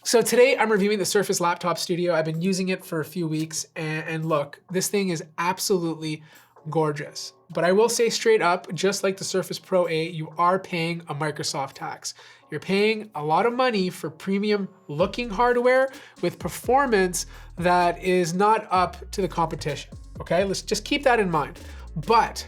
So today I'm reviewing the Surface Laptop Studio. I've been using it for a few weeks and look, this thing is absolutely gorgeous. But I will say straight up, just like the Surface Pro 8, you are paying a Microsoft tax. You're paying a lot of money for premium looking hardware with performance that is not up to the competition, okay? Let's just keep that in mind. But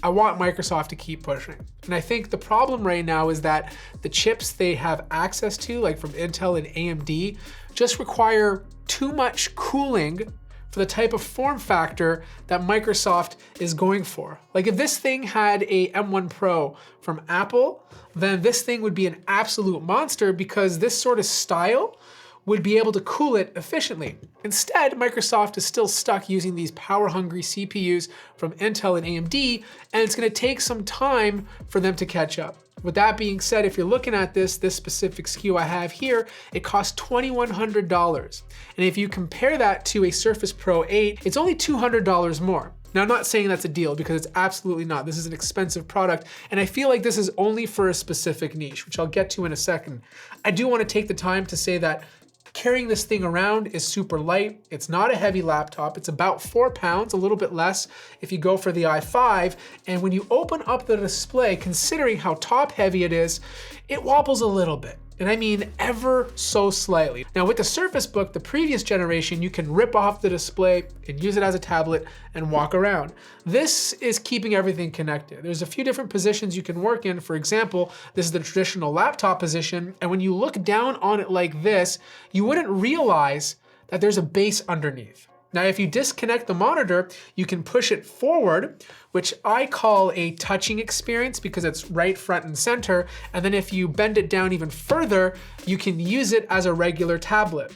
I want Microsoft to keep pushing. And I think the problem right now is that the chips they have access to, like from Intel and AMD, just require too much cooling for the type of form factor that Microsoft is going for. Like if this thing had a M1 Pro from Apple, then this thing would be an absolute monster because this sort of style would be able to cool it efficiently. Instead, Microsoft is still stuck using these power-hungry CPUs from Intel and AMD, and it's gonna take some time for them to catch up. With that being said, if you're looking at this specific SKU I have here, it costs $2,100. And if you compare that to a Surface Pro 8, it's only $200 more. Now, I'm not saying that's a deal because it's absolutely not. This is an expensive product, and I feel like this is only for a specific niche, which I'll get to in a second. I do want to take the time to say that carrying this thing around is super light. It's not a heavy laptop. It's about 4 pounds, a little bit less if you go for the i5. And when you open up the display, considering how top heavy it is, it wobbles a little bit. And I mean ever so slightly. Now with the Surface Book, the previous generation, you can rip off the display and use it as a tablet and walk around. This is keeping everything connected. There's a few different positions you can work in. For example, this is the traditional laptop position. And when you look down on it like this, you wouldn't realize that there's a base underneath. Now, if you disconnect the monitor, you can push it forward, which I call a touching experience because it's right front and center. And then if you bend it down even further, you can use it as a regular tablet.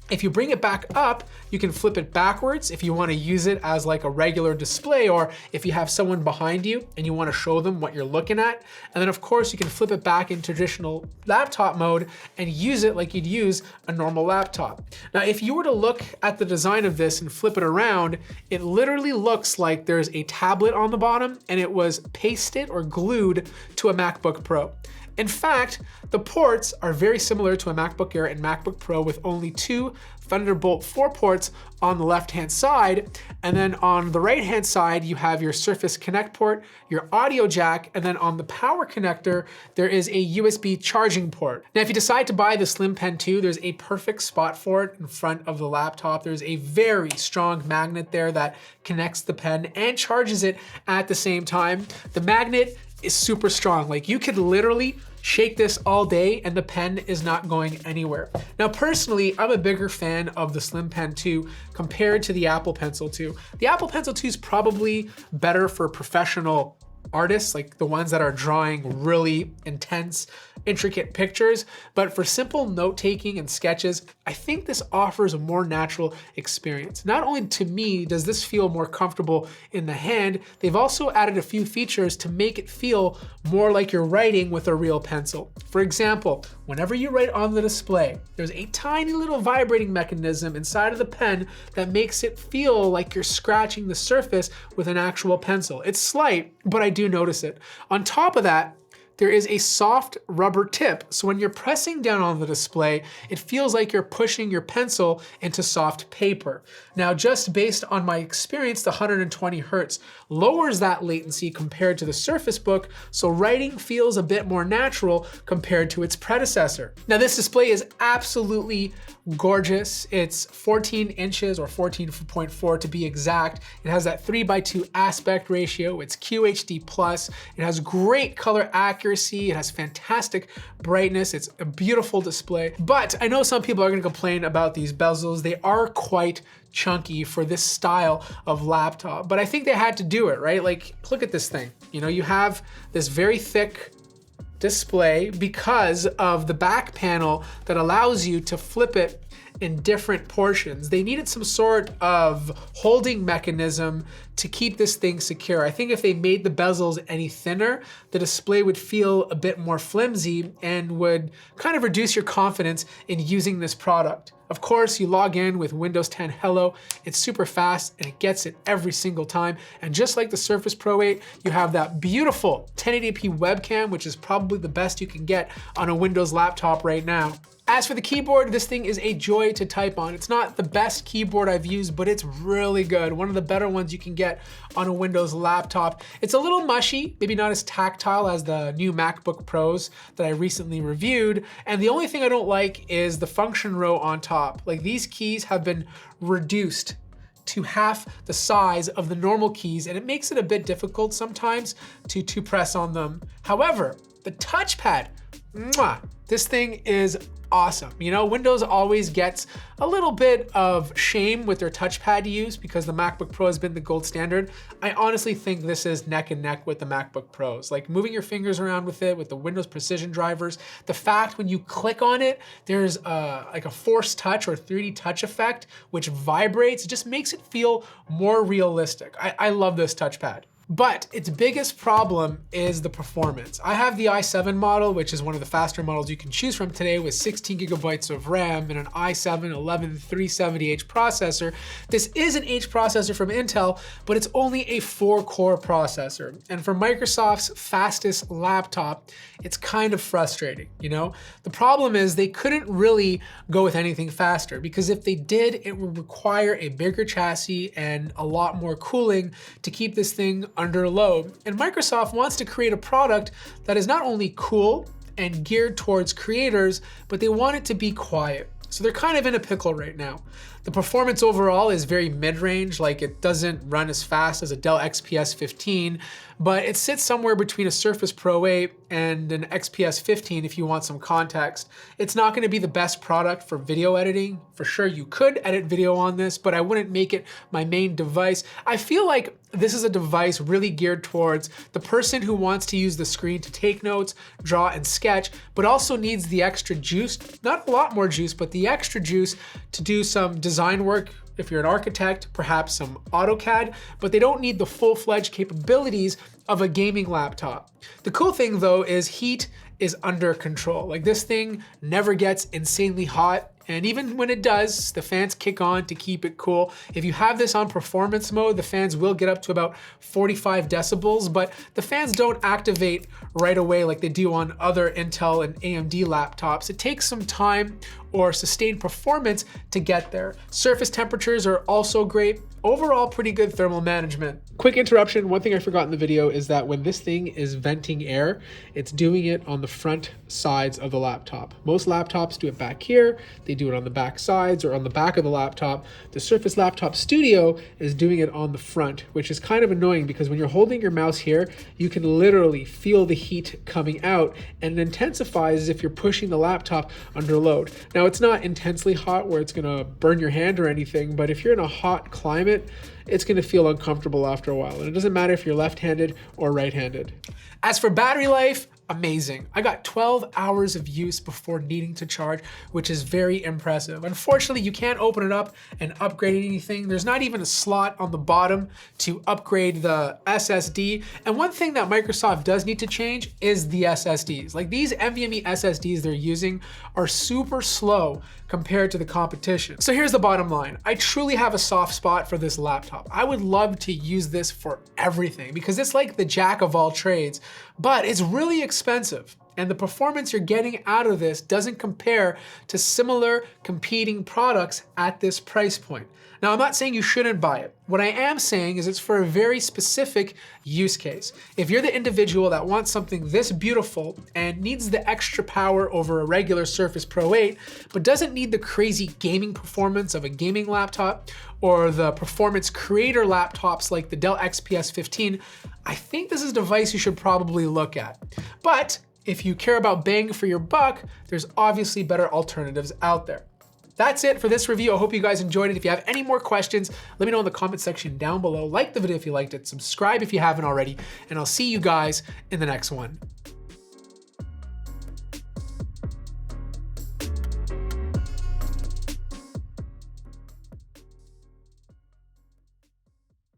If you bring it back up, you can flip it backwards if you want to use it as like a regular display, or if you have someone behind you and you want to show them what you're looking at. And then of course you can flip it back in traditional laptop mode and use it like you'd use a normal laptop. Now, if you were to look at the design of this and flip it around, it literally looks like there's a tablet on the bottom and it was pasted or glued to a MacBook Pro. In fact, the ports are very similar to a MacBook Air and MacBook Pro with only 2 Thunderbolt 4 ports on the left-hand side. And then on the right-hand side, you have your Surface Connect port, your audio jack, and then on the power connector, there is a USB charging port. Now, if you decide to buy the Slim Pen 2, there's a perfect spot for it in front of the laptop. There's a very strong magnet there that connects the pen and charges it at the same time. The magnet is super strong. Like you could literally shake this all day and the pen is not going anywhere. Now, personally, I'm a bigger fan of the Slim Pen 2 compared to the Apple Pencil 2. The Apple Pencil 2 is probably better for professional artists, like the ones that are drawing really intense, intricate pictures. But for simple note-taking and sketches, I think this offers a more natural experience. Not only to me does this feel more comfortable in the hand, they've also added a few features to make it feel more like you're writing with a real pencil. For example, whenever you write on the display, there's a tiny little vibrating mechanism inside of the pen that makes it feel like you're scratching the surface with an actual pencil. It's slight, but I do notice it. On top of that, there is a soft rubber tip. So when you're pressing down on the display, it feels like you're pushing your pencil into soft paper. Now, just based on my experience, the 120 Hertz lowers that latency compared to the Surface Book, so writing feels a bit more natural compared to its predecessor. Now, this display is absolutely gorgeous. It's 14 inches or 14.4 to be exact. It has that 3:2 aspect ratio. It's QHD+. It has great color accuracy. It has fantastic brightness. It's a beautiful display. But I know some people are gonna complain about these bezels. They are quite chunky for this style of laptop, but I think they had to do it, right? Like, look at this thing. You know, you have this very thick display because of the back panel that allows you to flip it in different portions. They needed some sort of holding mechanism to keep this thing secure. I think if they made the bezels any thinner, the display would feel a bit more flimsy and would kind of reduce your confidence in using this product. Of course, you log in with Windows 10 Hello. It's super fast and it gets it every single time. And just like the Surface Pro 8, you have that beautiful 1080p webcam, which is probably the best you can get on a Windows laptop right now. As for the keyboard, this thing is a joy to type on. It's not the best keyboard I've used, but it's really good. One of the better ones you can get on a Windows laptop. It's a little mushy, maybe not as tactile as the new MacBook Pros that I recently reviewed. And the only thing I don't like is the function row on top. Like, these keys have been reduced to half the size of the normal keys, and it makes it a bit difficult sometimes to press on them. However, the touchpad, mwah, this thing is awesome. You know, Windows always gets a little bit of shame with their touchpad use because the MacBook Pro has been the gold standard. I honestly think this is neck and neck with the MacBook Pros. Like, moving your fingers around with it, with the Windows precision drivers, the fact when you click on it, there's like a force touch or 3D touch effect, which vibrates, it just makes it feel more realistic. I love this touchpad. But its biggest problem is the performance. I have the i7 model, which is one of the faster models you can choose from today, with 16 gigabytes of RAM and an i7-11370H processor. This is an H processor from Intel, but it's only a 4-core processor. And for Microsoft's fastest laptop, it's kind of frustrating, you know? The problem is they couldn't really go with anything faster, because if they did, it would require a bigger chassis and a lot more cooling to keep this thing under load. And Microsoft wants to create a product that is not only cool and geared towards creators, but they want it to be quiet. So they're kind of in a pickle right now. The performance overall is very mid-range, like it doesn't run as fast as a Dell XPS 15, but it sits somewhere between a Surface Pro 8 and an XPS 15 if you want some context. It's not gonna be the best product for video editing. For sure, you could edit video on this, but I wouldn't make it my main device. I feel like this is a device really geared towards the person who wants to use the screen to take notes, draw, and sketch, but also needs the extra juice, not a lot more juice, but the extra juice to do some design work. If you're an architect, perhaps some AutoCAD, but they don't need the full-fledged capabilities of a gaming laptop. The cool thing though is heat is under control. Like, this thing never gets insanely hot. And even when it does, the fans kick on to keep it cool. If you have this on performance mode, the fans will get up to about 45 decibels, but the fans don't activate right away like they do on other Intel and AMD laptops. It takes some time or sustained performance to get there. Surface temperatures are also great. Overall, pretty good thermal management. Quick interruption, one thing I forgot in the video is that when this thing is venting air, it's doing it on the front sides of the laptop. Most laptops do it back here, they do it on the back sides or on the back of the laptop. The Surface Laptop Studio is doing it on the front, which is kind of annoying because when you're holding your mouse here, you can literally feel the heat coming out, and it intensifies as if you're pushing the laptop under load. Now, it's not intensely hot where it's gonna burn your hand or anything, but if you're in a hot climate, it's gonna feel uncomfortable after a while. And it doesn't matter if you're left-handed or right-handed. As for battery life, amazing. I got 12 hours of use before needing to charge, which is very impressive. Unfortunately, you can't open it up and upgrade anything. There's not even a slot on the bottom to upgrade the SSD. And one thing that Microsoft does need to change is the SSDs. Like, these NVMe SSDs they're using are super slow compared to the competition. So here's the bottom line. I truly have a soft spot for this laptop. I would love to use this for everything because it's like the jack of all trades, but it's really expensive. And the performance you're getting out of this doesn't compare to similar competing products at this price point. Now, I'm not saying you shouldn't buy it. What I am saying is it's for a very specific use case. If you're the individual that wants something this beautiful and needs the extra power over a regular Surface Pro 8, but doesn't need the crazy gaming performance of a gaming laptop or the performance creator laptops like the Dell XPS 15, I think this is a device you should probably look at. But if you care about bang for your buck, there's obviously better alternatives out there. That's it for this review. I hope you guys enjoyed it. If you have any more questions, let me know in the comment section down below. Like the video if you liked it, subscribe if you haven't already, and I'll see you guys in the next one.